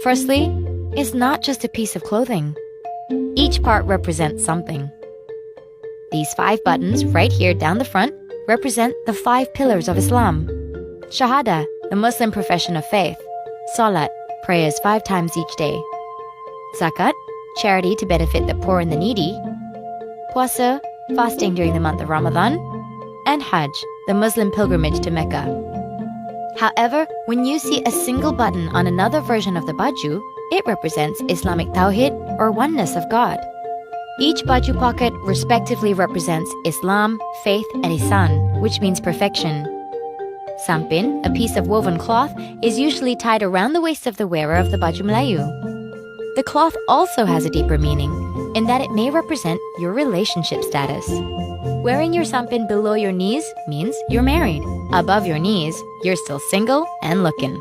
Firstly, it's not just a piece of clothing. Each part represents something. These 5 buttons right here down the front represent the 5 pillars of Islam. Shahada, the Muslim profession of faith. Salat, prayers 5 times each day. Zakat, charity to benefit the poor and the needy. Puasa, fasting during the month of Ramadan. And Hajj, the Muslim pilgrimage to Mecca. However, when you see a single button on another version of the baju, it represents Islamic Tawhid or oneness of God. Each baju pocket respectively represents Islam, faith, and ihsan, which means perfection. Sampin, a piece of woven cloth, is usually tied around the waist of the wearer of the baju melayu. The cloth also has a deeper meaning, in that it may represent your relationship status. Wearing your sampin below your knees means you're married. Above your knees, you're still single and looking.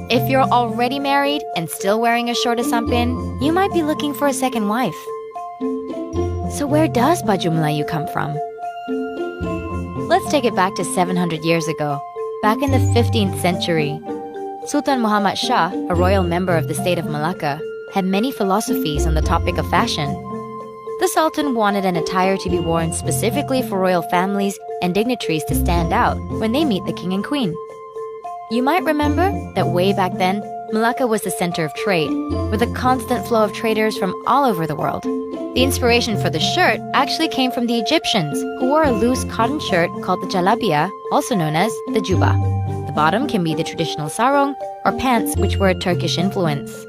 If you're already married and still wearing a short sampin, you might be looking for a second wife. So where does baju melayu come from? Let's take it back to 700 years ago. Back in the 15th century, Sultan Muhammad Shah, a royal member of the state of Malacca, had many philosophies on the topic of fashion. The Sultan wanted an attire to be worn specifically for royal families and dignitaries to stand out when they meet the king and queen. You might remember that way back then, Malacca was the center of trade, with a constant flow of traders from all over the world. The inspiration for the shirt actually came from the Egyptians, who wore a loose cotton shirt called the jalabia, also known as the juba. The bottom can be the traditional sarong, or pants which were a Turkish influence.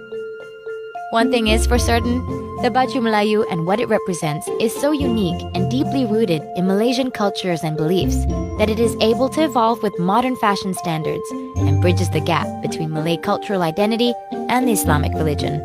One thing is for certain, the baju melayu and what it represents is so unique and deeply rooted in Malaysian cultures and beliefs that it is able to evolve with modern fashion standards and bridges the gap between Malay cultural identity and the Islamic religion.